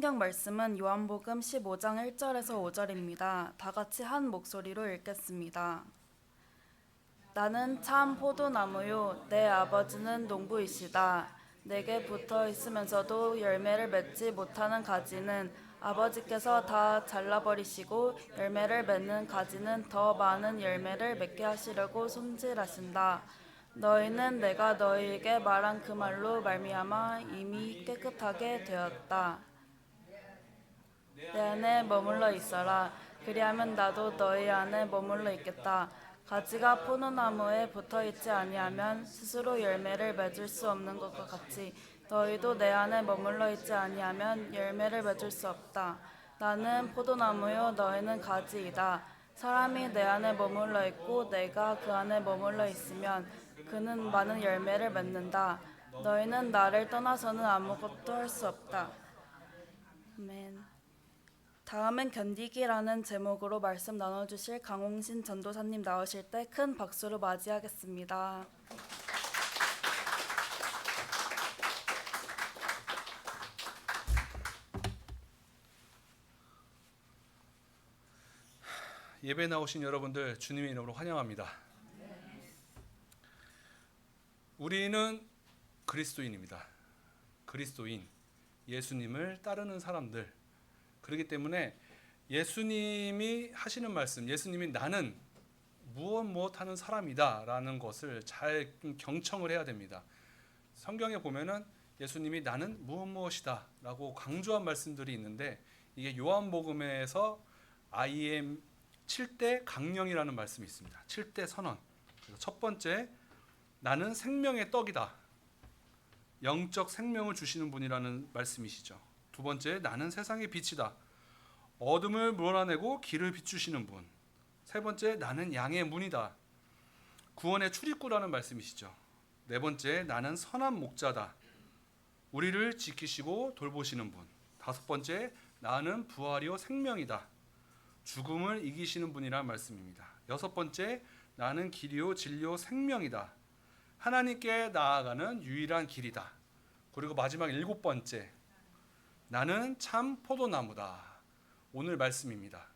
성경 말씀은 요한복음 15장 1절에서 5절입니다. 다 같이 한 목소리로 읽겠습니다. 나는 참 포도나무요 내 아버지는 농부이시다. 내게 붙어 있으면서도 열매를 맺지 못하는 가지는 아버지께서 다 잘라버리시고 열매를 맺는 가지는 더 많은 열매를 맺게 하시려고 손질하신다. 너희는 내가 너희에게 말한 그 말로 말미암아 이미 깨끗하게 되었다. 내 안에 머물러 있어라. 그리하면 나도 너희 안에 머물러 있겠다. 가지가 포도나무에 붙어있지 아니하면 스스로 열매를 맺을 수 없는 것과 같이 너희도 내 안에 머물러 있지 아니하면 열매를 맺을 수 없다. 나는 포도나무요 너희는 가지이다. 사람이 내 안에 머물러 있고 내가 그 안에 머물러 있으면 그는 많은 열매를 맺는다. 너희는 나를 떠나서는 아무것도 할 수 없다. 아멘. 다음은 견디기라는 제목으로 말씀 나눠주실 강홍신 전도사님 나오실 때 큰 박수로 맞이하겠습니다. 예배 나오신 여러분들 주님의 이름으로 환영합니다. 우리는 그리스도인입니다. 그리스도인, 예수님을 따르는 사람들. 그렇기 때문에 예수님이 하시는 말씀, 예수님이 나는 무엇 하는 사람이다 라는 것을 잘 경청을 해야 됩니다. 성경에 보면은 예수님이 나는 무엇이다 라고 강조한 말씀들이 있는데, 이게 요한복음에서 I am 7대 강령이라는 말씀이 있습니다. 7대 선언. 그래서 첫 번째, 나는 생명의 떡이다. 영적 생명을 주시는 분이라는 말씀이시죠. 두 번째, 나는 세상의 빛이다. 어둠을 몰아내고 길을 비추시는 분. 세 번째, 나는 양의 문이다. 구원의 출입구라는 말씀이시죠. 네 번째, 나는 선한 목자다. 우리를 지키시고 돌보시는 분. 다섯 번째, 나는 부활이요 생명이다. 죽음을 이기시는 분이라는 말씀입니다. 여섯 번째, 나는 길이요 진리요 생명이다. 하나님께 나아가는 유일한 길이다. 그리고 마지막 일곱 번째, 나는 참 포도나무다. 오늘 말씀입니다.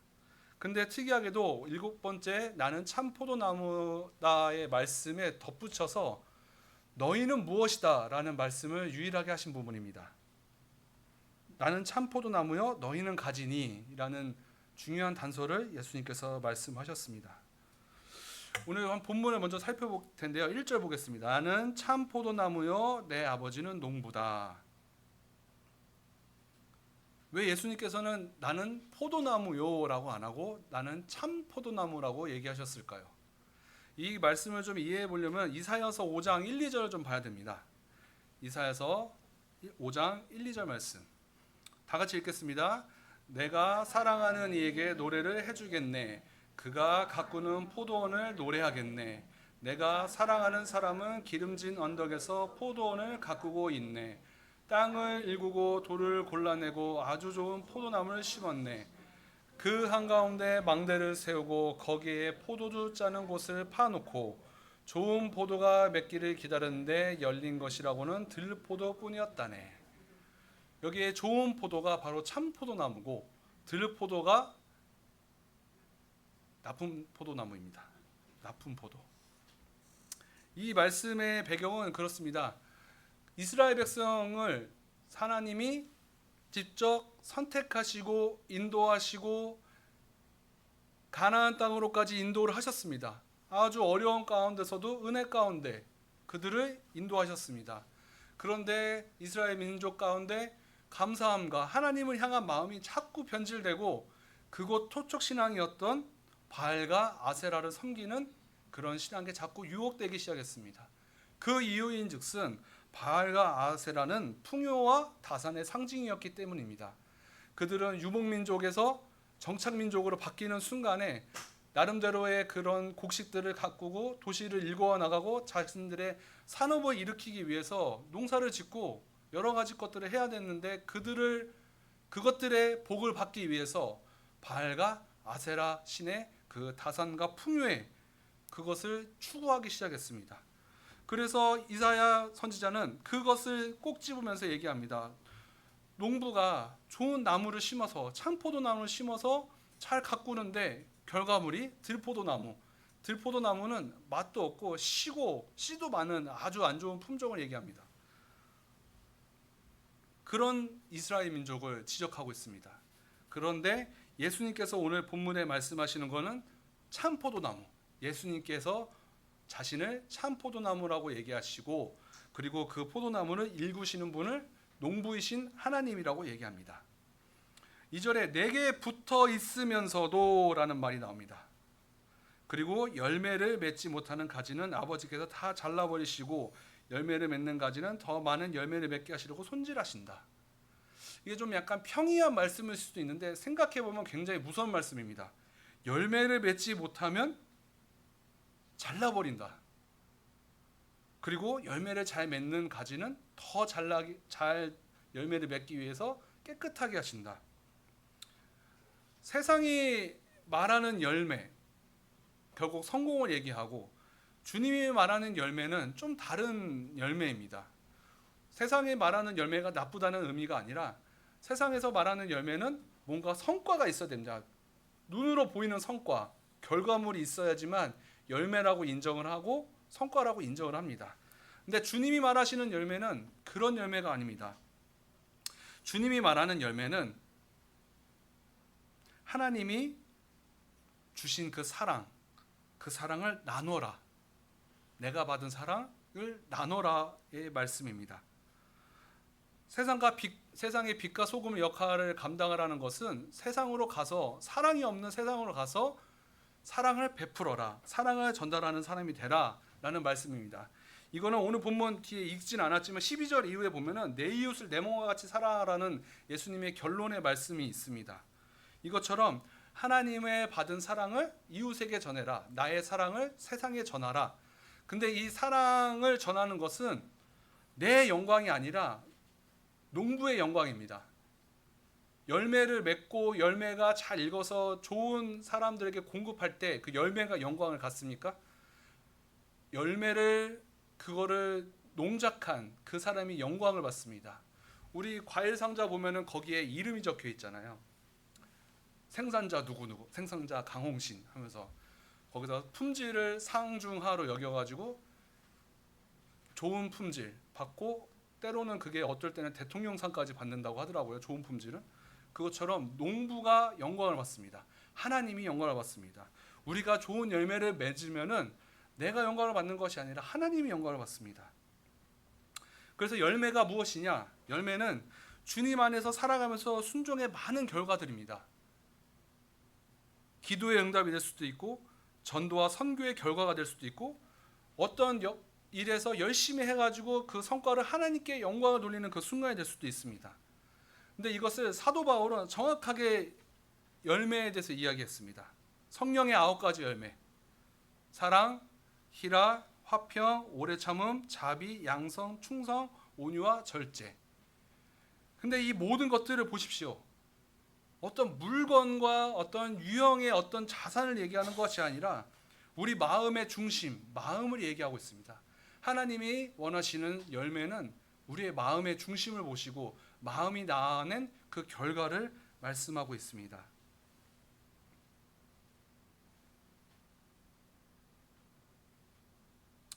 근데 특이하게도 일곱 번째 나는 참 포도나무다의 말씀에 덧붙여서 너희는 무엇이다 라는 말씀을 유일하게 하신 부분입니다. 나는 참 포도나무요 너희는 가지니 라는 중요한 단서를 예수님께서 말씀하셨습니다. 오늘 한 본문을 먼저 살펴볼 텐데요. 1절 보겠습니다. 나는 참 포도나무요 내 아버지는 농부다. 왜 예수님께서는 나는 포도나무요라고 안 하고 나는 참 포도나무라고 얘기하셨을까요? 이 말씀을 좀 이해해 보려면 이사야서 5장 1, 2절을 좀 봐야 됩니다. 이사야서 5장 1, 2절 말씀 다 같이 읽겠습니다. 내가 사랑하는 이에게 노래를 해주겠네. 그가 가꾸는 포도원을 노래하겠네. 내가 사랑하는 사람은 기름진 언덕에서 포도원을 가꾸고 있네. 땅을 일구고 돌을 골라내고 아주 좋은 포도나무를 심었네. 그 한가운데 망대를 세우고 거기에 포도주 짜는 곳을 파놓고 좋은 포도가 맺기를 기다렸는데 열린 것이라고는 들포도뿐이었다네. 여기에 좋은 포도가 바로 참 포도나무고 들포도가 나쁜 포도나무입니다. 나쁜 포도. 이 말씀의 배경은 그렇습니다. 이스라엘 백성을 하나님이 직접 선택하시고 인도하시고 가나안 땅으로까지 인도를 하셨습니다. 아주 어려운 가운데서도 은혜 가운데 그들을 인도하셨습니다. 그런데 이스라엘 민족 가운데 감사함과 하나님을 향한 마음이 자꾸 변질되고 그곳 토촉 신앙이었던 바알과 아세라를 섬기는 그런 신앙에 자꾸 유혹되기 시작했습니다. 그 이유인즉슨 바알과 아세라는 풍요와 다산의 상징이었기 때문입니다. 그들은 유목민족에서 정착민족으로 바뀌는 순간에 나름대로의 그런 곡식들을 가꾸고 도시를 일궈 나가고 자신들의 산업을 일으키기 위해서 농사를 짓고 여러 가지 것들을 해야 됐는데 그것들의 복을 받기 위해서 바알과 아세라 신의 그 다산과 풍요의 그것을 추구하기 시작했습니다. 그래서 이사야 선지자는 그것을 꼭 집으면서 얘기합니다. 농부가 좋은 나무를 심어서 참포도나무를 심어서 잘 가꾸는데 결과물이 들포도나무. 들포도나무는 맛도 없고 시고 씨도 많은 아주 안 좋은 품종을 얘기합니다. 그런 이스라엘 민족을 지적하고 있습니다. 그런데 예수님께서 오늘 본문에 말씀하시는 것은 참포도나무. 예수님께서 자신을 참포도나무라고 얘기하시고 그리고 그 포도나무를 일구시는 분을 농부이신 하나님이라고 얘기합니다. 2절에 내게 붙어 있으면서도 라는 말이 나옵니다. 그리고 열매를 맺지 못하는 가지는 아버지께서 다 잘라버리시고 열매를 맺는 가지는 더 많은 열매를 맺게 하시려고 손질하신다. 이게 좀 약간 평이한 말씀일 수도 있는데 생각해보면 굉장히 무서운 말씀입니다. 열매를 맺지 못하면 잘라버린다. 그리고 열매를 잘 맺는 가지는 더 잘 열매를 맺기 위해서 깨끗하게 하신다. 세상이 말하는 열매, 결국 성공을 얘기하고 주님이 말하는 열매는 좀 다른 열매입니다. 세상이 말하는 열매가 나쁘다는 의미가 아니라 세상에서 말하는 열매는 뭔가 성과가 있어야 됩니다. 눈으로 보이는 성과, 결과물이 있어야지만 열매라고 인정을 하고 성과라고 인정을 합니다. 근데 주님이 말하시는 열매는 그런 열매가 아닙니다. 주님이 말하는 열매는 하나님이 주신 그 사랑을 나눠라. 내가 받은 사랑을 나눠라의 말씀입니다. 세상의 빛과 소금의 역할을 감당을 하는 것은 세상으로 가서 사랑이 없는 세상으로 가서 사랑을 베풀어라. 사랑을 전달하는 사람이 되라 라는 말씀입니다. 이거는 오늘 본문 뒤에 읽진 않았지만 12절 이후에 보면은 내 이웃을 내 몸과 같이 사랑하라는 예수님의 결론의 말씀이 있습니다. 이것처럼 하나님의 받은 사랑을 이웃에게 전해라. 나의 사랑을 세상에 전하라. 근데 이 사랑을 전하는 것은 내 영광이 아니라 농부의 영광입니다. 열매를 맺고 열매가 잘 익어서 좋은 사람들에게 공급할 때 그 열매가 영광을 갖습니까? 그거를 농작한 그 사람이 영광을 받습니다. 우리 과일 상자 보면은 거기에 이름이 적혀 있잖아요. 생산자 누구누구, 생산자 강홍신 하면서 거기다 품질을 상중하로 여겨가지고 좋은 품질 받고 때로는 그게 어떨 때는 대통령상까지 받는다고 하더라고요. 좋은 품질은. 그것처럼 농부가 영광을 받습니다. 하나님이 영광을 받습니다. 우리가 좋은 열매를 맺으면은 내가 영광을 받는 것이 아니라 하나님이 영광을 받습니다. 그래서 열매가 무엇이냐? 열매는 주님 안에서 살아가면서 순종의 많은 결과들입니다. 기도의 응답이 될 수도 있고 전도와 선교의 결과가 될 수도 있고 어떤 일에서 열심히 해가지고 그 성과를 하나님께 영광을 돌리는 그 순간이 될 수도 있습니다. 근데 이것을 사도 바울은 정확하게 열매에 대해서 이야기했습니다. 성령의 9가지 열매. 사랑, 희라, 화평, 오래 참음, 자비, 양성, 충성, 온유와 절제. 근데 이 모든 것들을 보십시오. 어떤 물건과 어떤 유형의 어떤 자산을 얘기하는 것이 아니라 우리 마음의 중심, 마음을 얘기하고 있습니다. 하나님이 원하시는 열매는 우리의 마음의 중심을 보시고 마음이 낳아낸 그 결과를 말씀하고 있습니다.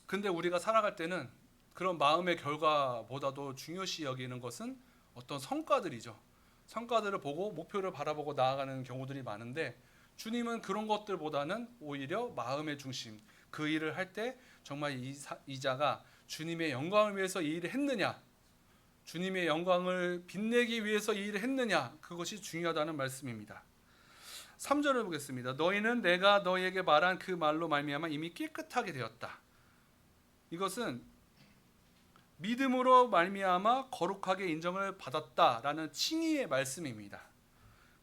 근데 우리가 살아갈 때는 그런 마음의 결과보다도 중요시 여기는 것은 어떤 성과들이죠. 성과들을 보고 목표를 바라보고 나아가는 경우들이 많은데 주님은 그런 것들보다는 오히려 마음의 중심, 그 일을 할 때 정말 이 자가 주님의 영광을 위해서 이 일을 했느냐, 주님의 영광을 빛내기 위해서 이 일을 했느냐, 그것이 중요하다는 말씀입니다. 3절을 보겠습니다. 너희는 내가 너희에게 말한 그 말로 말미암아 이미 깨끗하게 되었다. 이것은 믿음으로 말미암아 거룩하게 인정을 받았다라는 칭의의 말씀입니다.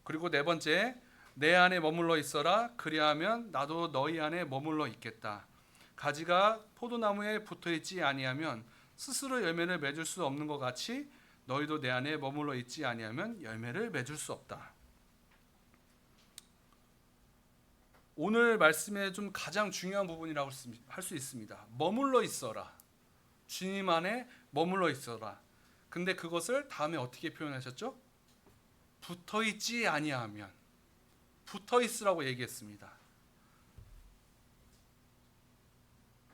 그리고 네 번째, 내 안에 머물러 있어라. 그리하면 나도 너희 안에 머물러 있겠다. 가지가 포도나무에 붙어 있지 아니하면 스스로 열매를 맺을 수 없는 것 같이 너희도 내 안에 머물러 있지 아니하면 열매를 맺을 수 없다. 오늘 말씀의 좀 가장 중요한 부분이라고 할 수 있습니다. 머물러 있어라. 주님 안에 머물러 있어라. 근데 그것을 다음에 어떻게 표현하셨죠? 붙어 있지 아니하면 붙어 있으라고 얘기했습니다.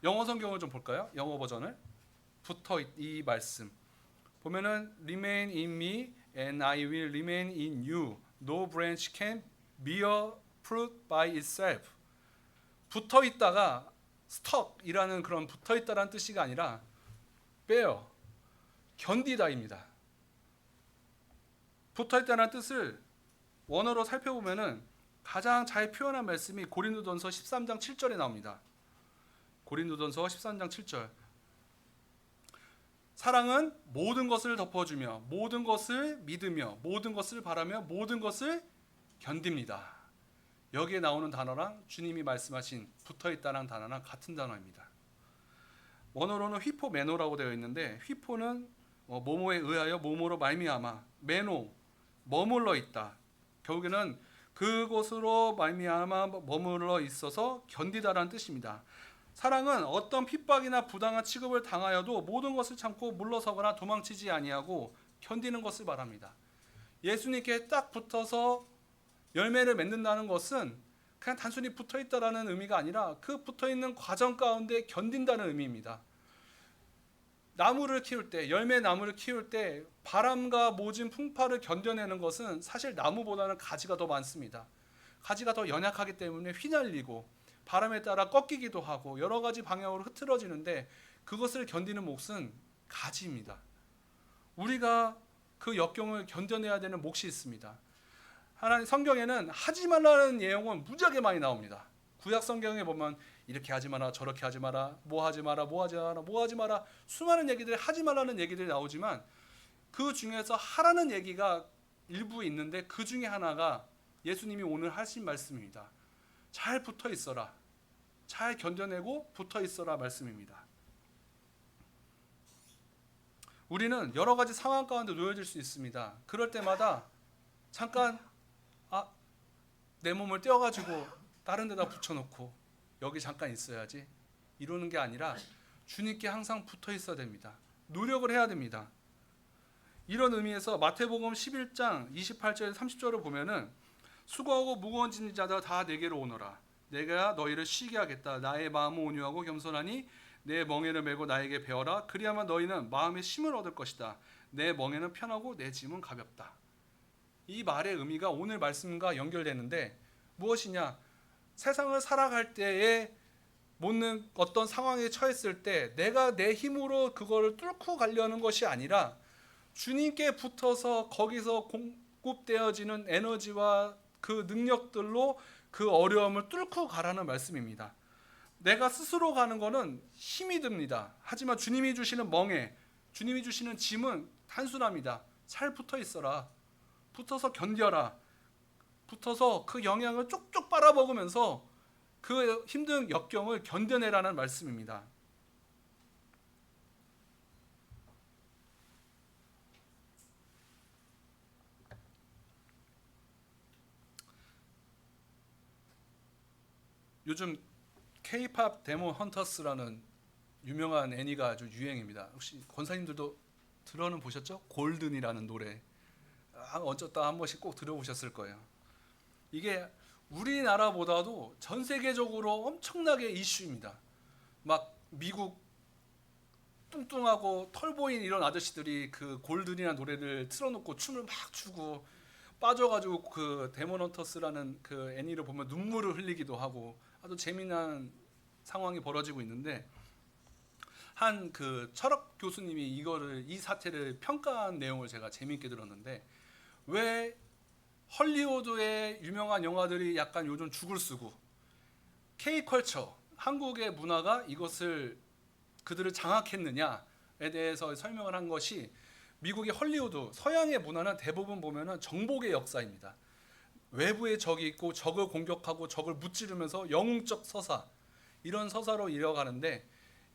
영어 성경을 좀 볼까요? 영어 버전을. 이 말씀 보면은 remain in me and I will remain in you. No branch can bear fruit by itself. 붙어 있다가 stuck이라는 그런 붙어 있다라는 뜻이 아니라 bear, 견디다입니다. 붙어 있다는 뜻을 원어로 살펴보면은 가장 잘 표현한 말씀이 고린도전서 13장 7절에 나옵니다. 고린도전서 13장 7절. 사랑은 모든 것을 덮어주며 모든 것을 믿으며 모든 것을 바라며 모든 것을 견딥니다. 여기에 나오는 단어랑 주님이 말씀하신 붙어있다는 단어랑 같은 단어입니다. 원어로는 휘포메노라고 되어 있는데 휘포는 뭐뭐에 의하여 뭐뭐로 말미암아, 메노 머물러 있다. 결국에는 그곳으로 말미암아 머물러 있어서 견디다라는 뜻입니다. 사랑은 어떤 핍박이나 부당한 취급을 당하여도 모든 것을 참고 물러서거나 도망치지 아니하고 견디는 것을 말합니다. 예수님께 딱 붙어서 열매를 맺는다는 것은 그냥 단순히 붙어있다라는 의미가 아니라 그 붙어있는 과정 가운데 견딘다는 의미입니다. 나무를 키울 때, 열매 나무를 키울 때 바람과 모진 풍파를 견뎌내는 것은 사실 나무보다는 가지가 더 많습니다. 가지가 더 연약하기 때문에 휘날리고 바람에 따라 꺾이기도 하고 여러 가지 방향으로 흐트러지는데 그것을 견디는 몫은 가지입니다. 우리가 그 역경을 견뎌내야 되는 몫이 있습니다. 하나님 성경에는 하지 말라는 내용은 무지하게 많이 나옵니다. 구약 성경에 보면 이렇게 하지 마라, 저렇게 하지 마라, 뭐 하지 마라, 뭐 하지 마라, 뭐 하지 마라, 수많은 얘기들이 하지 말라는 얘기들이 나오지만 그 중에서 하라는 얘기가 일부 있는데 그 중에 하나가 예수님이 오늘 하신 말씀입니다. 잘 붙어 있어라. 잘 견뎌내고 붙어 있어라 말씀입니다. 우리는 여러 가지 상황 가운데 놓여질 수 있습니다. 그럴 때마다 잠깐 내 몸을 떼어가지고 다른 데다 붙여놓고 여기 잠깐 있어야지 이러는 게 아니라 주님께 항상 붙어 있어야 됩니다. 노력을 해야 됩니다. 이런 의미에서 마태복음 11장 28절 30절을 보면은 수고하고 무거운 짐진 자들 다 내게로 오너라. 내가 너희를 쉬게 하겠다. 나의 마음은 온유하고 겸손하니 내 멍에를 메고 나에게 배워라. 그리하면 너희는 마음의 쉼을 얻을 것이다. 내 멍에는 편하고 내 짐은 가볍다. 이 말의 의미가 오늘 말씀과 연결되는데 무엇이냐? 세상을 살아갈 때에 못는 어떤 상황에 처했을 때 내가 내 힘으로 그거를 뚫고 가려는 것이 아니라 주님께 붙어서 거기서 공급되어지는 에너지와 그 능력들로 그 어려움을 뚫고 가라는 말씀입니다. 내가 스스로 가는 거는 힘이 듭니다. 하지만 주님이 주시는 멍에, 주님이 주시는 짐은 단순합니다. 잘 붙어 있어라. 붙어서 견뎌라. 붙어서 그 영향을 쪽쪽 빨아먹으면서 그 힘든 역경을 견뎌내라는 말씀입니다. 요즘 K-팝 데몬 헌터스라는 유명한 애니가 아주 유행입니다. 혹시 권사님들도 들어는 보셨죠? 골든이라는 노래. 어쩌다 한 번씩 꼭 들어보셨을 거예요. 이게 우리나라보다도 전 세계적으로 엄청나게 이슈입니다. 막 미국 뚱뚱하고 털 보인 이런 아저씨들이 그 골든이라는 노래를 틀어놓고 춤을 막 추고 빠져가지고 그 데몬 헌터스라는 그 애니를 보면 눈물을 흘리기도 하고 아주 재미난 상황이 벌어지고 있는데 한 그 철학 교수님이 이 사태를 평가한 내용을 제가 재미있게 들었는데 왜 헐리우드의 유명한 영화들이 약간 요즘 죽을 쓰고 K컬처, 한국의 문화가 이것을 그들을 장악했느냐에 대해서 설명을 한 것이 미국의 헐리우드, 서양의 문화는 대부분 보면은 정복의 역사입니다. 외부에 적이 있고 적을 공격하고 적을 무찌르면서 영웅적 서사, 이런 서사로 이어가는데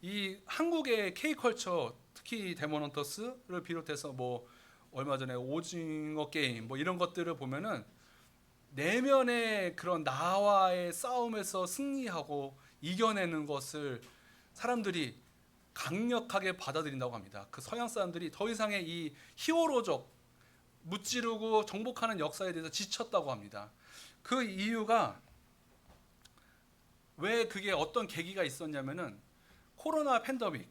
이 한국의 K컬처, 특히 데몬 헌터스를 비롯해서 뭐 얼마 전에 오징어 게임 뭐 이런 것들을 보면은 내면의 그런 나와의 싸움에서 승리하고 이겨내는 것을 사람들이 강력하게 받아들인다고 합니다. 그 서양 사람들이 더 이상의 이 히어로적 무찌르고 정복하는 역사에 대해서 지쳤다고 합니다. 그 이유가 왜 그게 어떤 계기가 있었냐면은 코로나 팬데믹,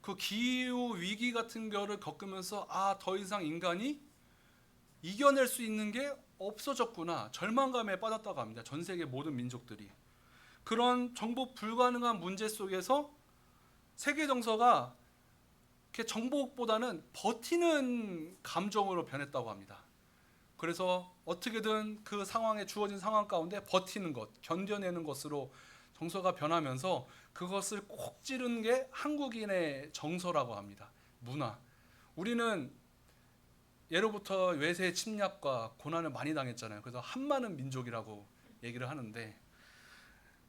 그 기후 위기 같은 거를 겪으면서 더 이상 인간이 이겨낼 수 있는 게 없어졌구나, 절망감에 빠졌다고 합니다. 전 세계 모든 민족들이. 그런 정복 불가능한 문제 속에서 세계 정서가 정복보다는 버티는 감정으로 변했다고 합니다. 그래서 어떻게든 그 상황에, 주어진 상황 가운데 버티는 것, 견뎌내는 것으로 정서가 변하면서 그것을 꼭 찌르는 게 한국인의 정서라고 합니다. 문화. 우리는 예로부터 외세 침략과 고난을 많이 당했잖아요. 그래서 한많은 민족이라고 얘기를 하는데,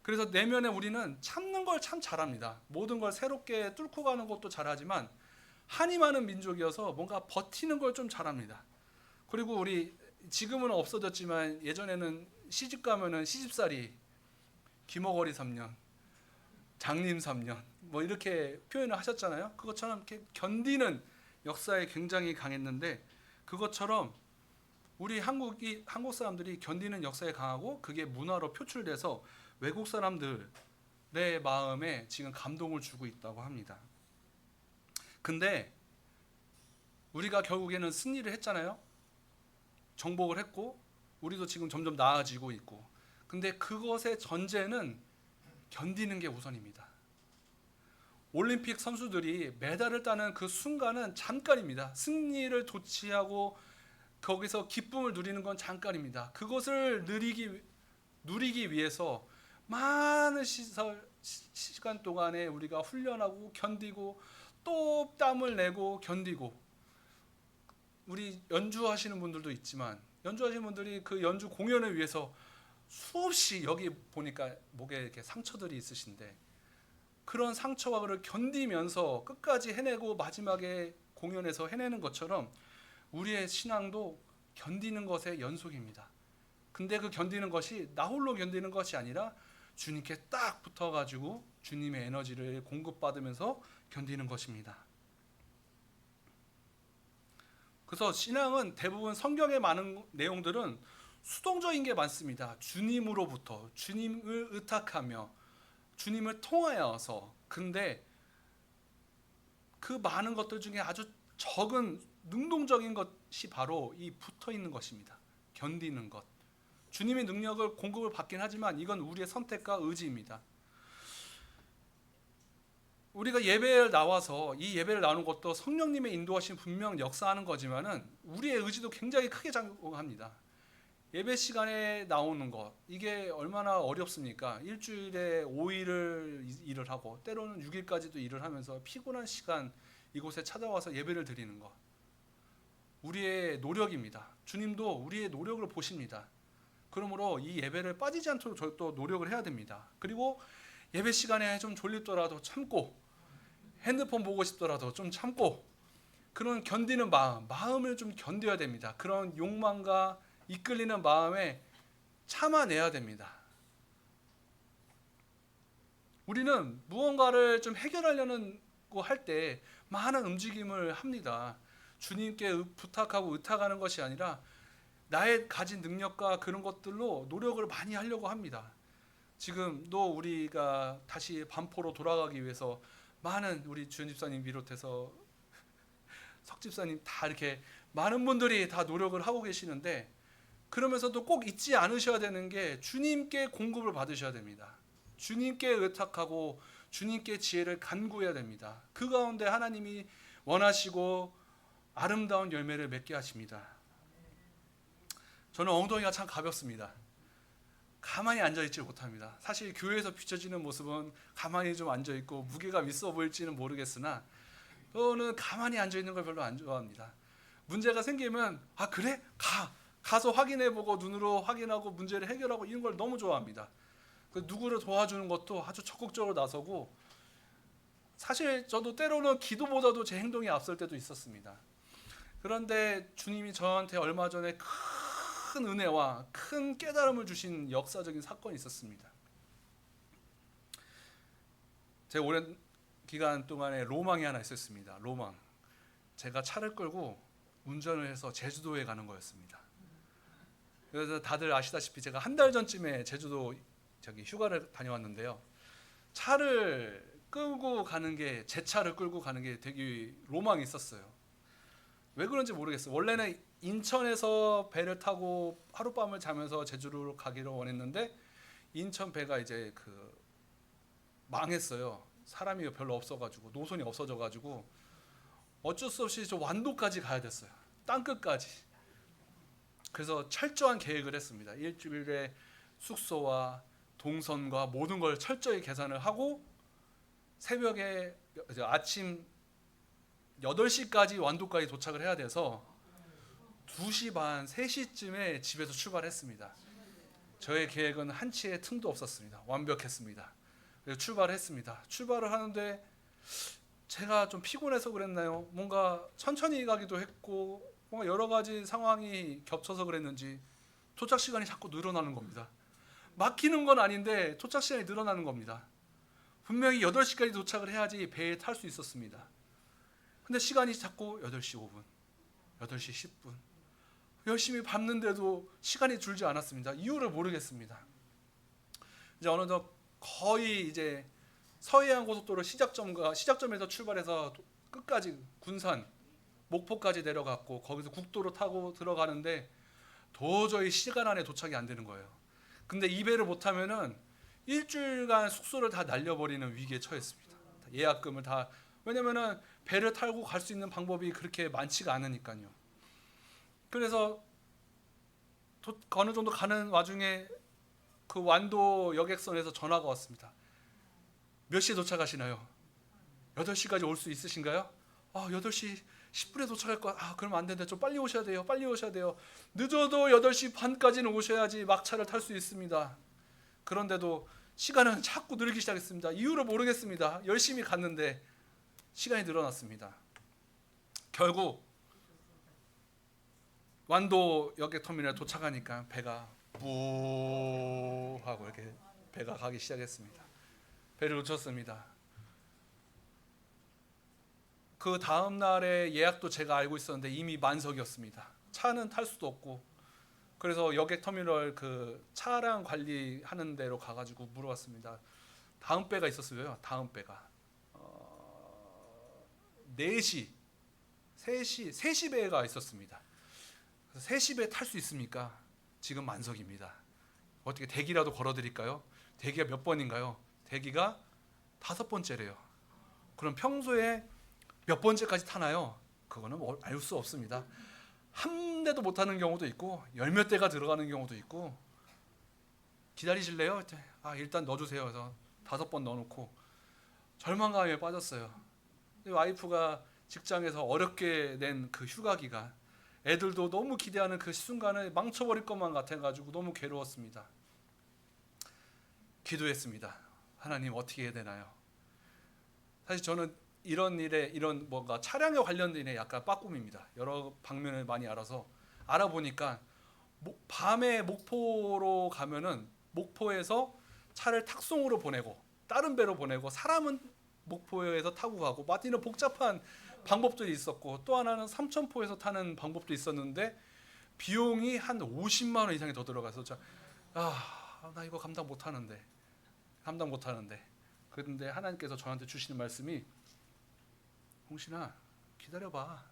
그래서 내면에 우리는 참는 걸 참 잘합니다. 모든 걸 새롭게 뚫고 가는 것도 잘하지만 한이 많은 민족이어서 뭔가 버티는 걸 좀 잘합니다. 그리고 우리 지금은 없어졌지만 예전에는 시집 가면은 시집살이, 귀머거리 3년, 장님 3년 뭐 이렇게 표현을 하셨잖아요. 그것처럼 이렇게 견디는 역사에 굉장히 강했는데, 그것처럼 우리 한국 사람들이 견디는 역사에 강하고 그게 문화로 표출돼서 외국 사람들의 마음에 지금 감동을 주고 있다고 합니다. 근데 우리가 결국에는 승리를 했잖아요. 정복을 했고 우리도 지금 점점 나아지고 있고. 근데 그것의 전제는 견디는 게 우선입니다. 올림픽 선수들이 메달을 따는 그 순간은 잠깐입니다. 승리를 도취하고 거기서 기쁨을 누리는 건 잠깐입니다. 그것을 누리기 위해서 많은 시간 동안에 우리가 훈련하고 견디고 또 땀을 내고 견디고, 우리 연주하시는 분들도 있지만 연주하시는 분들이 그 연주 공연을 위해서 수없이, 여기 보니까 목에 이렇게 상처들이 있으신데 그런 상처와 그를 견디면서 끝까지 해내고 마지막에 공연에서 해내는 것처럼 우리의 신앙도 견디는 것의 연속입니다. 근데 그 견디는 것이 나 홀로 견디는 것이 아니라 주님께 딱 붙어가지고 주님의 에너지를 공급받으면서 견디는 것입니다. 그래서 신앙은 대부분 성경의 많은 내용들은 수동적인 게 많습니다. 주님으로부터, 주님을 의탁하며 주님을 통하여서. 근데 그 많은 것들 중에 아주 적은 능동적인 것이 바로 이 붙어 있는 것입니다. 견디는 것. 주님의 능력을 공급을 받긴 하지만 이건 우리의 선택과 의지입니다. 우리가 예배를 나와서 이 예배를 나누는 것도 성령님의 인도하심 분명 역사하는 거지만은 우리의 의지도 굉장히 크게 작용합니다. 예배 시간에 나오는 것, 이게 얼마나 어렵습니까? 일주일에 5일을 일을 하고 때로는 6일까지도 일을 하면서 피곤한 시간 이곳에 찾아와서 예배를 드리는 것, 우리의 노력입니다. 주님도 우리의 노력을 보십니다. 그러므로 이 예배를 빠지지 않도록 저도 노력을 해야 됩니다. 그리고 예배 시간에 좀 졸립더라도 참고, 핸드폰 보고 싶더라도 좀 참고, 그런 견디는 마음을 좀 견뎌야 됩니다. 그런 욕망과 이끌리는 마음에 참아내야 됩니다. 우리는 무언가를 좀 해결하려는 거 할 때 많은 움직임을 합니다. 주님께 부탁하고 의탁하는 것이 아니라 나의 가진 능력과 그런 것들로 노력을 많이 하려고 합니다. 지금도 우리가 다시 반포로 돌아가기 위해서 많은 우리 주연 집사님 비롯해서 석 집사님 다 이렇게 많은 분들이 다 노력을 하고 계시는데, 그러면서도 꼭 잊지 않으셔야 되는 게 주님께 공급을 받으셔야 됩니다. 주님께 의탁하고 주님께 지혜를 간구해야 됩니다. 그 가운데 하나님이 원하시고 아름다운 열매를 맺게 하십니다. 저는 엉덩이가 참 가볍습니다. 가만히 앉아있지 못합니다. 사실 교회에서 비춰지는 모습은 가만히 좀 앉아있고 무게가 있어 보일지는 모르겠으나 저는 가만히 앉아있는 걸 별로 안 좋아합니다. 문제가 생기면 그래? 가서 확인해보고 눈으로 확인하고 문제를 해결하고 이런 걸 너무 좋아합니다. 누구를 도와주는 것도 아주 적극적으로 나서고, 사실 저도 때로는 기도보다도 제 행동이 앞설 때도 있었습니다. 그런데 주님이 저한테 얼마 전에 큰 은혜와 큰 깨달음을 주신 역사적인 사건이 있었습니다. 제 오랜 기간 동안에 로망이 하나 있었습니다. 로망. 제가 차를 끌고 운전을 해서 제주도에 가는 거였습니다. 그래서 다들 아시다시피 제가 한 달 전쯤에 제주도 휴가를 다녀왔는데요. 차를 끌고 가는 게, 제 차를 끌고 가는 게 되게 로망이 있었어요. 왜 그런지 모르겠어요. 원래는 인천에서 배를 타고 하룻밤을 자면서 제주로 가기로 원했는데 인천 배가 이제 망했어요. 사람이 별로 없어가지고, 노선이 없어져가지고 어쩔 수 없이 저 완도까지 가야 됐어요. 땅끝까지. 그래서 철저한 계획을 했습니다. 일주일에 숙소와 동선과 모든 걸 철저히 계산을 하고 새벽에 아침 8시까지 완도까지 도착을 해야 돼서 2시 반, 3시쯤에 집에서 출발했습니다. 저의 계획은 한치의 틈도 없었습니다. 완벽했습니다. 그래서 출발했습니다. 출발을 하는데 제가 좀 피곤해서 그랬나요? 뭔가 천천히 가기도 했고 뭔가 여러 가지 상황이 겹쳐서 그랬는지 도착 시간이 자꾸 늘어나는 겁니다. 막히는 건 아닌데 도착 시간이 늘어나는 겁니다. 분명히 8시까지 도착을 해야지 배에 탈 수 있었습니다. 근데 시간이 자꾸 8시 5분, 8시 10분 열심히 밟는데도 시간이 줄지 않았습니다. 이유를 모르겠습니다. 이제 어느덧 거의 이제 서해안 고속도로 시작점에서 출발해서 끝까지 군산, 목포까지 내려갔고 거기서 국도로 타고 들어가는데 도저히 시간 안에 도착이 안 되는 거예요. 근데 이 배를 못 타면은 일주일간 숙소를 다 날려버리는 위기에 처했습니다. 예약금을 다, 왜냐면은 배를 타고 갈 수 있는 방법이 그렇게 많지가 않으니까요. 그래서 어느 정도 가는 와중에 그 완도 여객선에서 전화가 왔습니다. 몇 시에 도착하시나요? 8시까지 올 수 있으신가요? 8시 10분에 도착할 거야. 그럼 안 되는데 좀 빨리 오셔야 돼요. 빨리 오셔야 돼요. 늦어도 8시 반까지는 오셔야지 막차를 탈 수 있습니다. 그런데도 시간은 자꾸 늘기 시작했습니다. 이유를 모르겠습니다. 열심히 갔는데 시간이 늘어났습니다. 결국 완도 여객터미널에 도착하니까 배가 뿌 하고 이렇게 배가 가기 시작했습니다. 배를 놓쳤습니다. 그 다음 날에 예약도 제가 알고 있었는데 이미 만석이었습니다. 차는 탈 수도 없고, 그래서 여객터미널 그 차량 관리하는 데로 가가지고 물어봤습니다. 다음 배가 있었어요. 다음 배가 4시, 3시 배가 있었습니다. 그래서 3시 배 탈 수 있습니까? 지금 만석입니다. 어떻게 대기라도 걸어드릴까요? 대기가 몇 번인가요? 대기가 5번째래요. 그럼 평소에 몇 번째까지 타나요? 그거는 알 수 없습니다. 한 대도 못 타는 경우도 있고 10몇 대가 들어가는 경우도 있고. 기다리실래요? 일단 넣어주세요. 그래서 5번 넣어놓고 절망감에 빠졌어요. 와이프가 직장에서 어렵게 낸 그 휴가 기간, 애들도 너무 기대하는 그 순간을 망쳐버릴 것만 같아가지고 너무 괴로웠습니다. 기도했습니다. 하나님 어떻게 해야 되나요? 사실 저는 이런 일에, 이런 뭔가 차량에 관련된 일에 약간 빠꿈입니다. 여러 방면을 많이 알아보니까 밤에 목포로 가면은 목포에서 차를 탁송으로 보내고 다른 배로 보내고 사람은 목포에서 타고 가고 막 이런 복잡한 방법들이 있었고, 또 하나는 삼천포에서 타는 방법도 있었는데 비용이 한 50만 원 이상이 더 들어가서 나 이거 감당 못 하는데. 그런데 하나님께서 저한테 주시는 말씀이, 홍신아 기다려봐.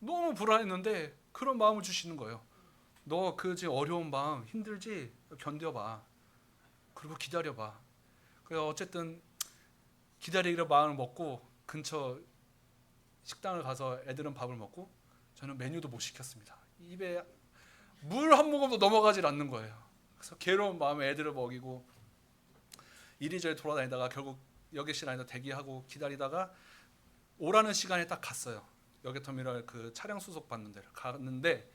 너무 불안했는데 그런 마음을 주시는 거예요. 너 그지 어려운 마음 힘들지? 견뎌봐. 그리고 기다려봐. 그래서 어쨌든 기다리기로 마음을 먹고 근처 식당을 가서 애들은 밥을 먹고 저는 메뉴도 못 시켰습니다. 입에 물 한 모금도 넘어가질 않는 거예요. 그래서 괴로운 마음에 애들을 먹이고 이리저리 돌아다니다가 결국 여객실 안에서 대기하고 기다리다가 오라는 시간에 딱 갔어요. 여객터미널 그 차량 수속 받는 데를 갔는데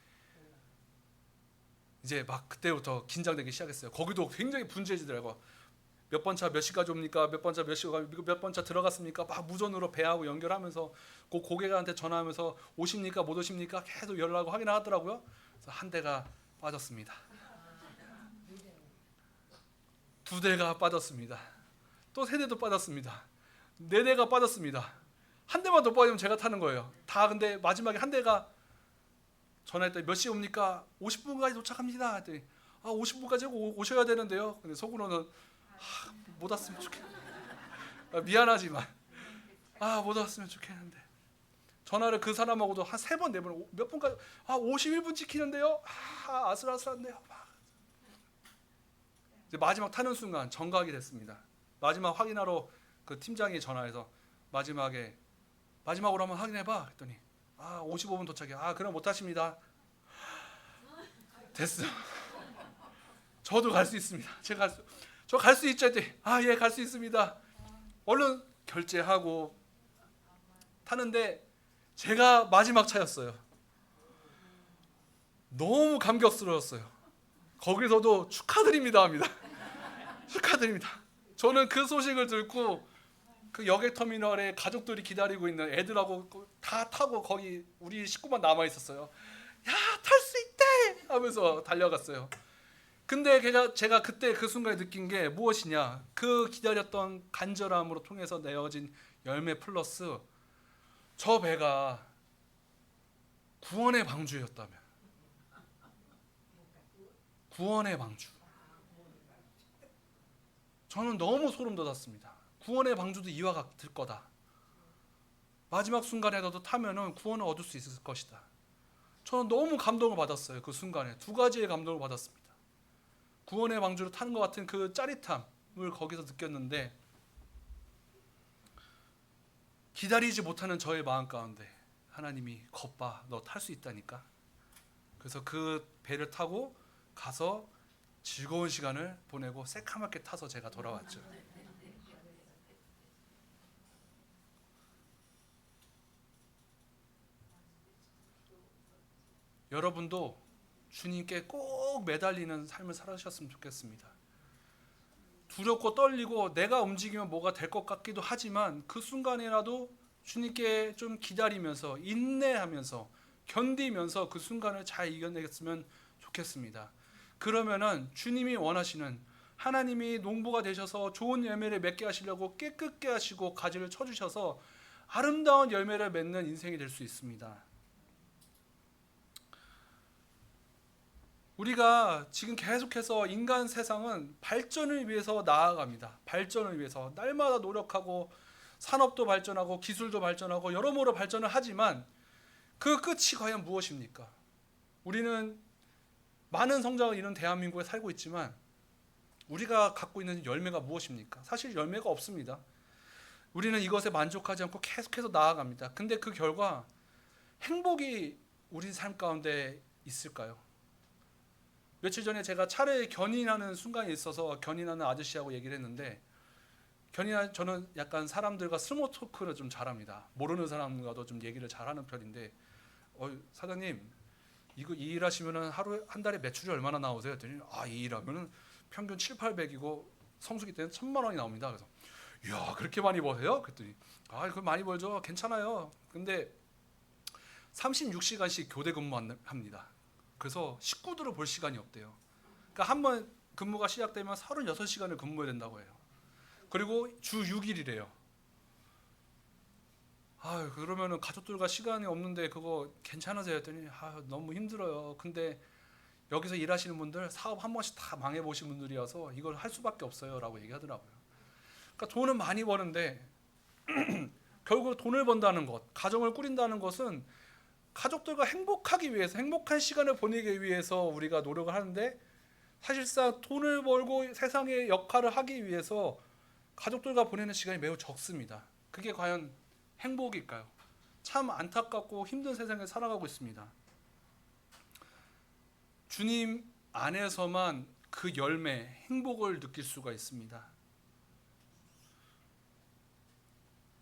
이제 막 그때부터 긴장되기 시작했어요. 거기도 굉장히 분주해지더라고요. 몇 번 차 몇 시까지 옵니까? 몇 번 차 몇 시가 몇 번 차 들어갔습니까? 막 무전으로 배하고 연결하면서 그 고객한테 전화하면서 오십니까? 못 오십니까? 계속 연락하고 확인하더라고요. 그래서 한 대가 빠졌습니다. 2대가 빠졌습니다. 또 3대도 빠졌습니다. 4대가 빠졌습니다. 한 대만 더 뽑아주면 제가 타는 거예요. 다 근데 마지막에 한 대가 전화했더니 몇 시에 옵니까? 50분까지 도착합니다. 했더니 50분까지 오셔야 되는데요. 근데 속으로는 못 왔으면 좋겠는데 미안하지만 못 왔으면 좋겠는데 전화를 그 사람하고도 한 3번 4번 몇 분까지 51분 지키는데요. 아슬아슬한데요. 이제 마지막 타는 순간 정각이 됐습니다. 마지막 확인하러 그 팀장이 전화해서 마지막으로 한번 확인해봐 했더니 55분 도착이야. 그럼 못 타십니다. 됐어. 저도 갈 수 있습니다. 저 갈 수 있죠. 예, 갈 수 있습니다. 얼른 결제하고 타는데 제가 마지막 차였어요. 너무 감격스러웠어요. 거기서도 축하드립니다 합니다. 축하드립니다. 저는 그 소식을 듣고 그 여객터미널에 가족들이 기다리고 있는 애들하고 다 타고 거기 우리 식구만 남아 있었어요. 야, 탈 수 있대 하면서 달려갔어요. 근데 제가 그때 그 순간에 느낀 게 무엇이냐? 그 기다렸던 간절함으로 통해서 내어진 열매 플러스 저 배가 구원의 방주였다면, 구원의 방주. 저는 너무 소름 돋았습니다. 구원의 방주도 이와 같을 거다. 마지막 순간에라도 타면은 구원을 얻을 수 있을 것이다. 저는 너무 감동을 받았어요. 그 순간에 2가지의 감동을 받았습니다. 구원의 방주를 타는 것 같은 그 짜릿함을 거기서 느꼈는데, 기다리지 못하는 저의 마음 가운데 하나님이 겉봐, 너 탈 수 있다니까. 그래서 그 배를 타고 가서 즐거운 시간을 보내고 새카맣게 타서 제가 돌아왔죠. 여러분도 주님께 꼭 매달리는 삶을 살아주셨으면 좋겠습니다. 두렵고 떨리고 내가 움직이면 뭐가 될 것 같기도 하지만 그 순간이라도 주님께 좀 기다리면서 인내하면서 견디면서 그 순간을 잘 이겨내겠으면 좋겠습니다. 그러면은 주님이 원하시는, 하나님이 농부가 되셔서 좋은 열매를 맺게 하시려고 깨끗게 하시고 가지를 쳐주셔서 아름다운 열매를 맺는 인생이 될 수 있습니다. 우리가 지금 계속해서 인간 세상은 발전을 위해서 나아갑니다. 발전을 위해서 날마다 노력하고 산업도 발전하고 기술도 발전하고 여러모로 발전을 하지만 그 끝이 과연 무엇입니까? 우리는 많은 성장을 이룬 대한민국에 살고 있지만 우리가 갖고 있는 열매가 무엇입니까? 사실 열매가 없습니다. 우리는 이것에 만족하지 않고 계속해서 나아갑니다. 근데 그 결과 행복이 우리 삶 가운데 있을까요? 며칠 전에 제가 차를 견인하는 순간이 있어서 견인하는 아저씨하고 얘기를 했는데, 저는 약간 사람들과 스몰 토크를 좀 잘합니다. 모르는 사람과도 좀 얘기를 잘하는 편인데, 사장님 이 일 하시면은 한 달에 매출이 얼마나 나오세요? 했더니 이 일하면은 평균 700~800이고 성수기 때는 1000만 원이 나옵니다. 그래서 이야, 그렇게 많이 버세요? 그랬더니 그걸 많이 벌죠. 괜찮아요. 근데 36시간씩 교대 근무합니다. 그래서 식구들을 볼 시간이 없대요. 그러니까 한 번 근무가 시작되면 36시간을 근무해야 된다고 해요. 그리고 주 6일이래요. 그러면은 가족들과 시간이 없는데 그거 괜찮으세요? 했더니 너무 힘들어요. 근데 여기서 일하시는 분들 사업 한 번씩 다 망해 보신 분들이어서 이걸 할 수밖에 없어요라고 얘기하더라고요. 그러니까 돈은 많이 버는데 결국 돈을 번다는 것, 가정을 꾸린다는 것은 가족들과 행복하기 위해서, 행복한 시간을 보내기 위해서 우리가 노력을 하는데, 사실상 돈을 벌고 세상의 역할을 하기 위해서 가족들과 보내는 시간이 매우 적습니다. 그게 과연 행복일까요? 참 안타깝고 힘든 세상에 살아가고 있습니다. 주님 안에서만 그 열매, 행복을 느낄 수가 있습니다.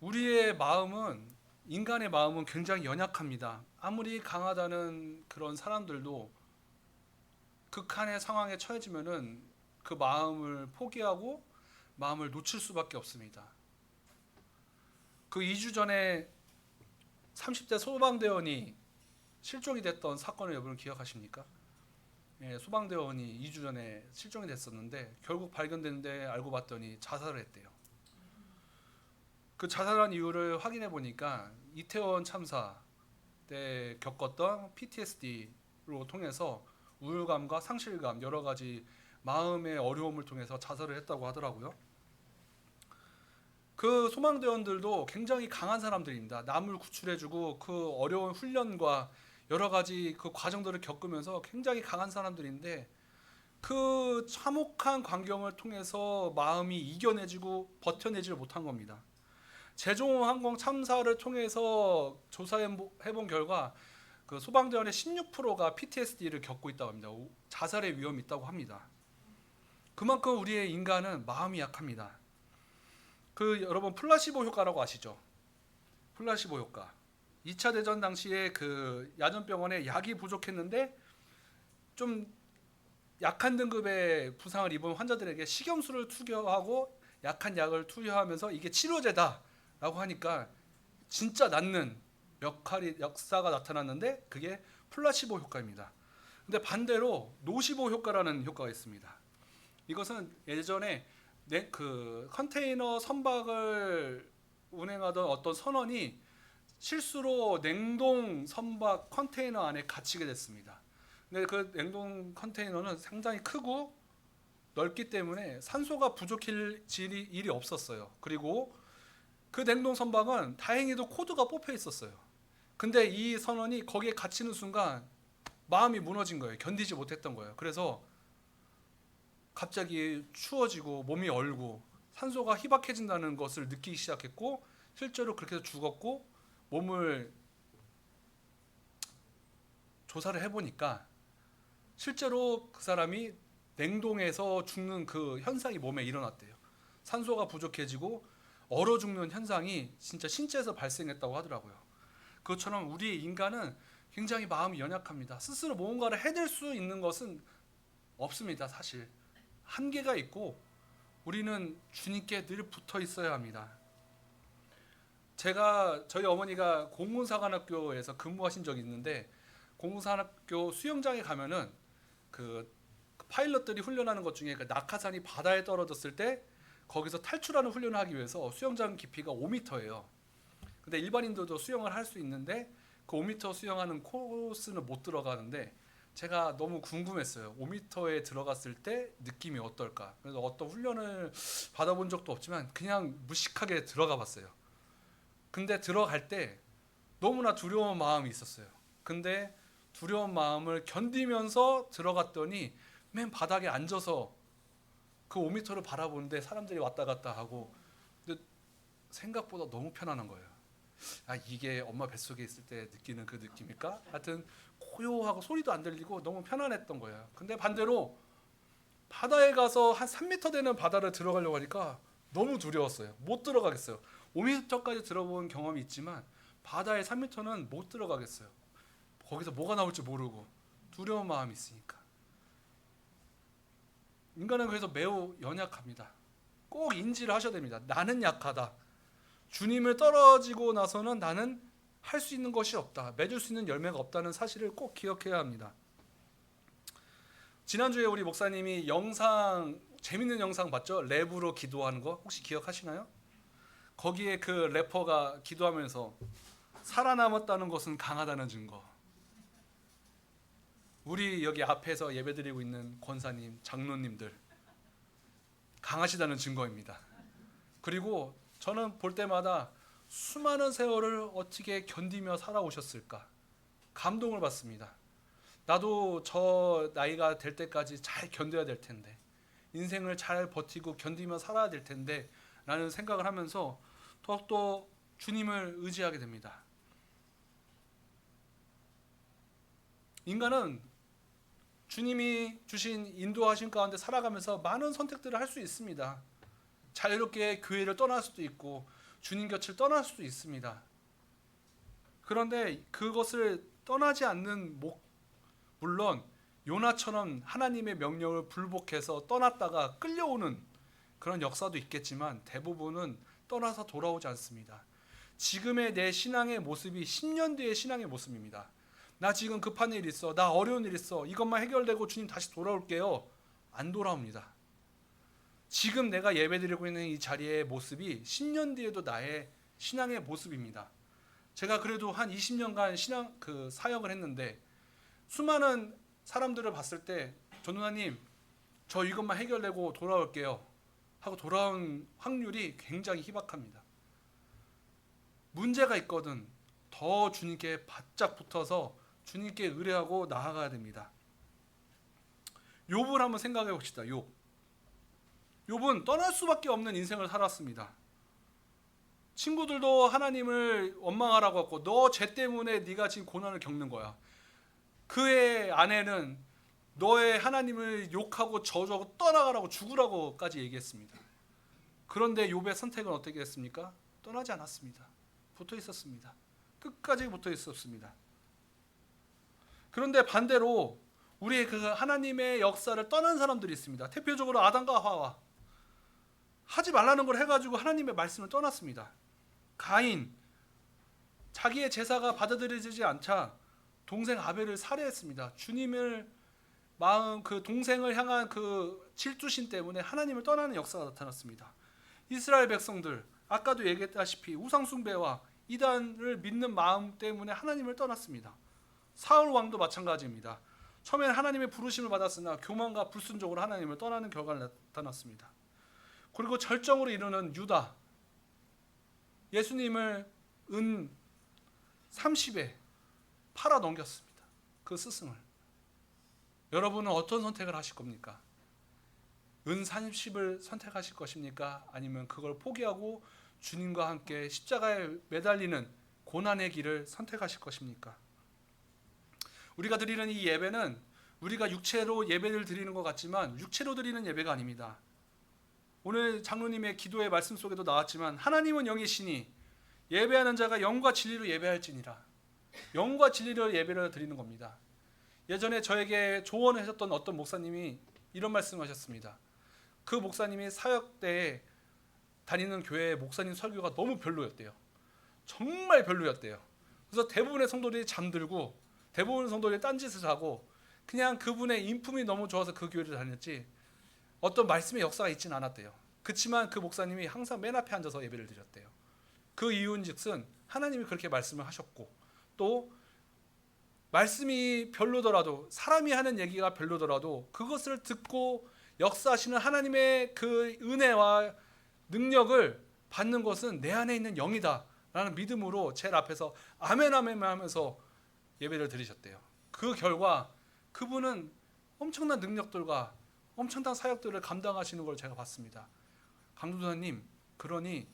우리의 마음은, 인간의 마음은 굉장히 연약합니다. 아무리 강하다는 그런 사람들도 극한의 상황에 처해지면은 그 마음을 포기하고 마음을 놓칠 수밖에 없습니다. 그 2주 전에 30대 소방대원이 실종이 됐던 사건을 여러분 기억하십니까? 소방대원이 2주 전에 실종이 됐었는데 결국 발견됐는데 알고 봤더니 자살을 했대요. 그 자살한 이유를 확인해 보니까 이태원 참사 때 겪었던 PTSD로 통해서 우울감과 상실감, 여러 가지 마음의 어려움을 통해서 자살을 했다고 하더라고요. 그 소망대원들도 굉장히 강한 사람들입니다. 남을 구출해주고 그 어려운 훈련과 여러 가지 그 과정들을 겪으면서 굉장히 강한 사람들인데, 그 참혹한 광경을 통해서 마음이 이겨내지고 버텨내지를 못한 겁니다. 제주항공 참사를 통해서 조사해본 결과 그 소방대원의 16%가 PTSD를 겪고 있다고 합니다. 자살의 위험이 있다고 합니다. 그만큼 우리의 인간은 마음이 약합니다. 그 여러분 플라시보 효과라고 아시죠? 플라시보 효과. 2차 대전 당시에 그 야전병원에 약이 부족했는데 좀 약한 등급의 부상을 입은 환자들에게 식염수를 투여하고 약한 약을 투여하면서 이게 치료제다라고 하니까 진짜 낫는 역사가 나타났는데 그게 플라시보 효과입니다. 근데 반대로 노시보 효과라는 효과가 있습니다. 이것은 예전에 그 컨테이너 선박을 운행하던 어떤 선원이 실수로 냉동 선박 컨테이너 안에 갇히게 됐습니다. 근데 그 냉동 컨테이너는 상당히 크고 넓기 때문에 산소가 부족할 일이 없었어요. 그리고 그 냉동 선박은 다행히도 코드가 뽑혀 있었어요. 근데 이 선원이 거기에 갇히는 순간 마음이 무너진 거예요. 견디지 못했던 거예요. 그래서 갑자기 추워지고 몸이 얼고 산소가 희박해진다는 것을 느끼기 시작했고, 실제로 그렇게 해서 죽었고, 몸을 조사를 해보니까 실제로 그 사람이 냉동에서 죽는 그 현상이 몸에 일어났대요. 산소가 부족해지고 얼어 죽는 현상이 진짜 신체에서 발생했다고 하더라고요. 그것처럼 우리 인간은 굉장히 마음이 연약합니다. 스스로 뭔가를 해낼 수 있는 것은 없습니다. 사실 한계가 있고 우리는 주님께 늘 붙어 있어야 합니다. 저희 어머니가 공군사관학교에서 근무하신 적이 있는데, 공군사관학교 수영장에 가면은 그 파일럿들이 훈련하는 것 중에 그 낙하산이 바다에 떨어졌을 때 거기서 탈출하는 훈련을 하기 위해서 수영장 깊이가 5m예요. 근데 일반인들도 수영을 할 수 있는데 그 5m 수영하는 코스는 못 들어가는데, 제가 너무 궁금했어요. 5m에 들어갔을 때 느낌이 어떨까? 그래서 어떤 훈련을 받아본 적도 없지만 그냥 무식하게 들어가 봤어요. 근데 들어갈 때 너무나 두려운 마음이 있었어요. 근데 두려운 마음을 견디면서 들어갔더니 맨 바닥에 앉아서 그 5m를 바라보는데 사람들이 왔다 갔다 하고, 근데 생각보다 너무 편안한 거예요. 아, 이게 엄마 뱃속에 있을 때 느끼는 그 느낌일까? 하여튼 고요하고 소리도 안 들리고 너무 편안했던 거예요. 근데 반대로 바다에 가서 한 3m 되는 바다를 들어가려고 하니까 너무 두려웠어요. 못 들어가겠어요. 5m까지 들어본 경험이 있지만 바다에 3m는 못 들어가겠어요. 거기서 뭐가 나올지 모르고 두려운 마음이 있으니까. 인간은 그래서 매우 연약합니다. 꼭 인지를 하셔야 됩니다. 나는 약하다. 주님을 떨어지고 나서는 나는 할 수 있는 것이 없다. 맺을 수 있는 열매가 없다는 사실을 꼭 기억해야 합니다. 지난주에 우리 목사님이 재밌는 영상 봤죠? 랩으로 기도하는 거 혹시 기억하시나요? 거기에 그 래퍼가 기도하면서 살아남았다는 것은 강하다는 증거. 우리 여기 앞에서 예배드리고 있는 권사님, 장로님들 강하시다는 증거입니다. 그리고 저는 볼 때마다 수많은 세월을 어떻게 견디며 살아오셨을까 감동을 받습니다. 나도 저 나이가 될 때까지 잘 견뎌야 될 텐데, 인생을 잘 버티고 견디며 살아야 될 텐데 라는 생각을 하면서 더욱더 주님을 의지하게 됩니다. 인간은 주님이 주신 인도하신 가운데 살아가면서 많은 선택들을 할 수 있습니다. 자유롭게 교회를 떠날 수도 있고 주님 곁을 떠날 수도 있습니다. 그런데 그것을 떠나지 않는 물론 요나처럼 하나님의 명령을 불복해서 떠났다가 끌려오는 그런 역사도 있겠지만 대부분은 떠나서 돌아오지 않습니다. 지금의 내 신앙의 모습이 10년 뒤의 신앙의 모습입니다. 나 지금 급한 일 있어, 나 어려운 일 있어, 이것만 해결되고 주님 다시 돌아올게요. 안 돌아옵니다. 지금 내가 예배드리고 있는 이 자리의 모습이 10년 뒤에도 나의 신앙의 모습입니다. 제가 그래도 한 20년간 신앙 사역을 했는데 수많은 사람들을 봤을 때 전도사님 저 이것만 해결되고 돌아올게요 하고 돌아온 확률이 굉장히 희박합니다. 문제가 있거든 더 주님께 바짝 붙어서 주님께 의뢰하고 나아가야 됩니다. 욥을 한번 생각해 봅시다. 욥은 떠날 수밖에 없는 인생을 살았습니다. 친구들도 하나님을 원망하라고 했고 너 죄 때문에 네가 지금 고난을 겪는 거야. 그의 아내는 너의 하나님을 욕하고 저주하고 떠나가라고 죽으라고까지 얘기했습니다. 그런데 욥의 선택은 어떻게 했습니까? 떠나지 않았습니다. 붙어 있었습니다. 끝까지 붙어 있었습니다. 그런데 반대로 우리의 그 하나님의 역사를 떠난 사람들이 있습니다. 대표적으로 아담과 하와 하지 말라는 걸 해가지고 하나님의 말씀을 떠났습니다. 가인 자기의 제사가 받아들여지지 않자 동생 아벨을 살해했습니다. 주님을 마음 그 동생을 향한 그 질투심 때문에 하나님을 떠나는 역사가 나타났습니다. 이스라엘 백성들 아까도 얘기했다시피 우상 숭배와 이단을 믿는 마음 때문에 하나님을 떠났습니다. 사울 왕도 마찬가지입니다. 처음에는 하나님의 부르심을 받았으나 교만과 불순종으로 하나님을 떠나는 결과가 나타났습니다. 그리고 절정으로 이르는 유다 예수님을 은 30에 팔아 넘겼습니다. 그 스승을. 여러분은 어떤 선택을 하실 겁니까? 은 30을 선택하실 것입니까? 아니면 그걸 포기하고 주님과 함께 십자가에 매달리는 고난의 길을 선택하실 것입니까? 우리가 드리는 이 예배는 우리가 육체로 예배를 드리는 것 같지만 육체로 드리는 예배가 아닙니다. 오늘 장로님의 기도의 말씀 속에도 나왔지만 하나님은 영이시니 예배하는 자가 영과 진리로 예배할지니라. 영과 진리로 예배를 드리는 겁니다. 예전에 저에게 조언하셨던 어떤 목사님이 이런 말씀하셨습니다. 그 목사님이 사역 때에 다니는 교회의 목사님 설교가 너무 별로였대요. 정말 별로였대요. 그래서 대부분의 성도들이 잠들고 대부분 성도들이 딴짓을 하고 그냥 그분의 인품이 너무 좋아서 그 교회를 다녔지 어떤 말씀의 역사가 있지는 않았대요. 그렇지만 그 목사님이 항상 맨 앞에 앉아서 예배를 드렸대요. 그 이유인즉슨 하나님이 그렇게 말씀을 하셨고 또 말씀이 별로더라도 사람이 하는 얘기가 별로더라도 그것을 듣고 역사하시는 하나님의 그 은혜와 능력을 받는 것은 내 안에 있는 영이다 라는 믿음으로 제일 앞에서 아멘 아멘 하면서 예배를 드리셨대요. 그 결과 그분은 엄청난 능력들과 엄청난 사역들을 감당하시는 걸 제가 봤습니다. 강도사님, 그러니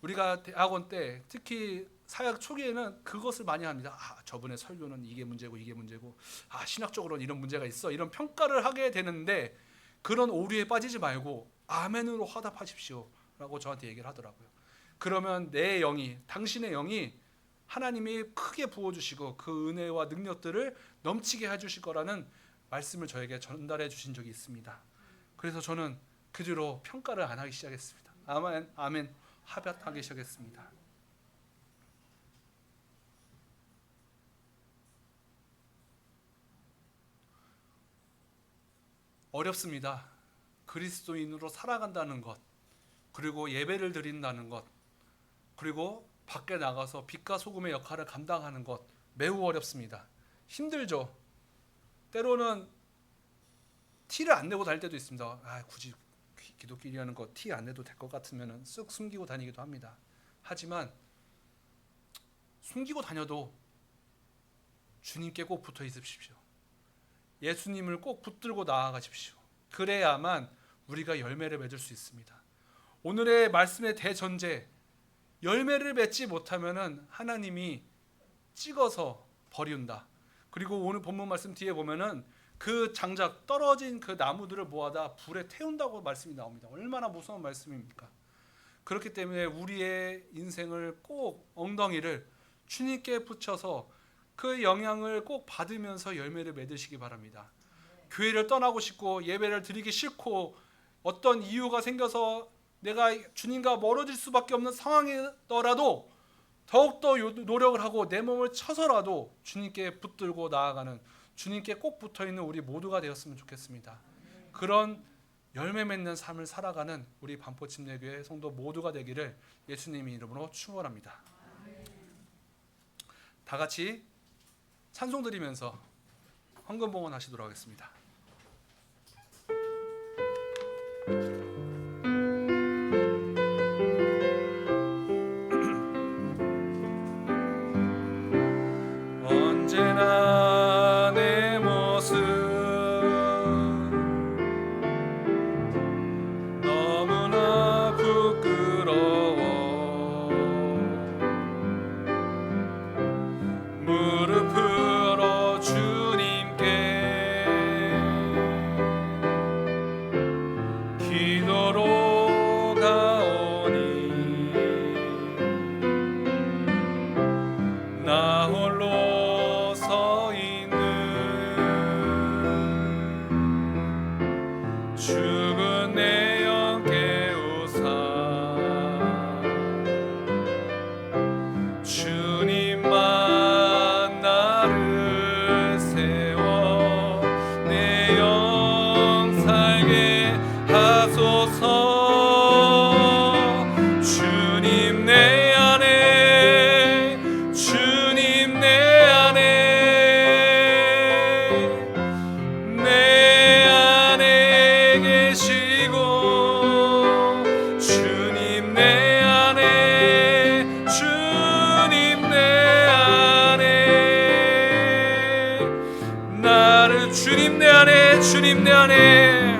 우리가 대학원 때 특히 사역 초기에는 그것을 많이 합니다. 저분의 설교는 이게 문제고 이게 문제고 신학적으로는 이런 문제가 있어 이런 평가를 하게 되는데 그런 오류에 빠지지 말고 아멘으로 화답하십시오 라고 저한테 얘기를 하더라고요. 그러면 내 영이 당신의 영이 하나님이 크게 부어주시고 그 은혜와 능력들을 넘치게 해주실 거라는 말씀을 저에게 전달해 주신 적이 있습니다. 그래서 저는 그 뒤로 평가를 안 하기 시작했습니다. 아멘 아멘 합약하기 시작했습니다. 어렵습니다. 그리스도인으로 살아간다는 것, 그리고 예배를 드린다는 것, 그리고 밖에 나가서 빛과 소금의 역할을 감당하는 것 매우 어렵습니다. 힘들죠. 때로는 티를 안 내고 다닐 때도 있습니다. 굳이 기독끼리 하는 거 티 안 내도 될 것 같으면 쓱 숨기고 다니기도 합니다. 하지만 숨기고 다녀도 주님께 꼭 붙어 있으십시오. 예수님을 꼭 붙들고 나아가십시오. 그래야만 우리가 열매를 맺을 수 있습니다. 오늘의 말씀의 대전제, 열매를 맺지 못하면은 하나님이 찍어서 버린다. 그리고 오늘 본문 말씀 뒤에 보면은 그 장작 떨어진 그 나무들을 모아다 불에 태운다고 말씀이 나옵니다. 얼마나 무서운 말씀입니까? 그렇기 때문에 우리의 인생을 꼭 엉덩이를 주님께 붙여서 그 영향을 꼭 받으면서 열매를 맺으시기 바랍니다. 교회를 떠나고 싶고 예배를 드리기 싫고 어떤 이유가 생겨서 내가 주님과 멀어질 수밖에 없는 상황이더라도 더욱더 노력을 하고 내 몸을 쳐서라도 주님께 붙들고 나아가는 주님께 꼭 붙어있는 우리 모두가 되었으면 좋겠습니다. 그런 열매 맺는 삶을 살아가는 우리 반포침례교회 성도 모두가 되기를 예수님의 이름으로 축원합니다. 다 같이 찬송 드리면서 헌금 봉헌하시도록 하겠습니다. 언제나 내 모습 너무나 부끄러워 무릎으로 주님께 기도로 가오니 나 홀로 서 있는 죽은 내 영 깨우사 주님만 나를 세워 내 영 살게 하소서. 주님 내 안에 주님 내 안에 내 안에 계시고 주님 내 안에 주님 내 안에 나를 주님 내 안에 주님 내 안에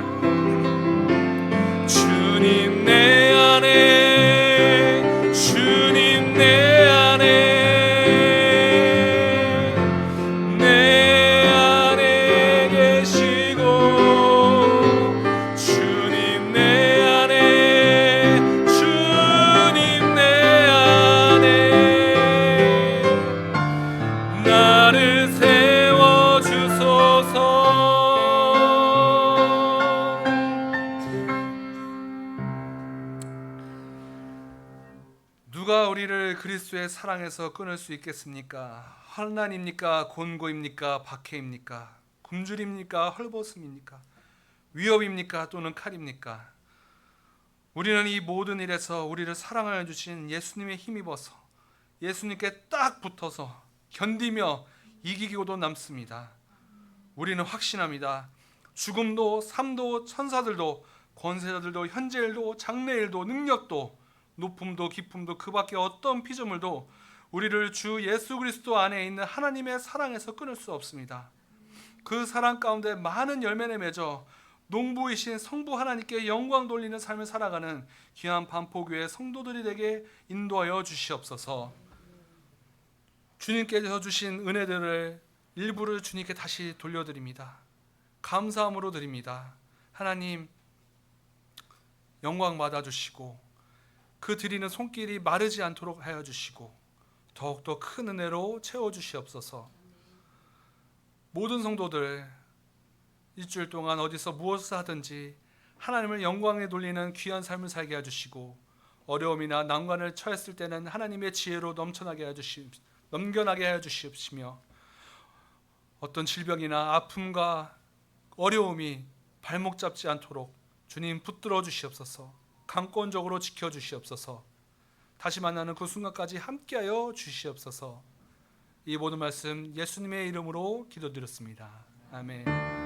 주님 내 안에 주님 내 안에 내 안에 계시고 주님 내 안에 주님 내 안에 나를 세워 주소서. 누가 우리를 그리스도의 사랑에서 끊을 수 있겠습니까? 환난입니까? 곤고입니까? 박해입니까? 굶주림입니까? 헐벗음입니까? 위협입니까? 또는 칼입니까? 우리는 이 모든 일에서 우리를 사랑하여 주신 예수님의 힘입어서 예수님께 딱 붙어서 견디며 이기고도 남습니다. 우리는 확신합니다. 죽음도 삶도 천사들도 권세자들도 현재일도 장래일도 능력도 높음도 깊음도 그 밖에 어떤 피조물도 우리를 주 예수 그리스도 안에 있는 하나님의 사랑에서 끊을 수 없습니다. 그 사랑 가운데 많은 열매를 맺어 농부이신 성부 하나님께 영광 돌리는 삶을 살아가는 귀한 반포교회 성도들이 되게 인도하여 주시옵소서. 주님께서 주신 은혜들을 일부를 주님께 다시 돌려드립니다. 감사함으로 드립니다. 하나님 영광 받아주시고 그 드리는 손길이 마르지 않도록 하여 주시고 더욱더 큰 은혜로 채워주시옵소서. 모든 성도들 일주일 동안 어디서 무엇을 하든지 하나님을 영광에 돌리는 귀한 삶을 살게 해주시고 어려움이나 난관을 처했을 때는 하나님의 지혜로 넘겨나게 해주시며 어떤 질병이나 아픔과 어려움이 발목 잡지 않도록 주님 붙들어 주시옵소서. 강권적으로 지켜주시옵소서. 다시 만나는 그 순간까지 함께하여 주시옵소서. 이 모든 말씀 예수님의 이름으로 기도드렸습니다. 아멘.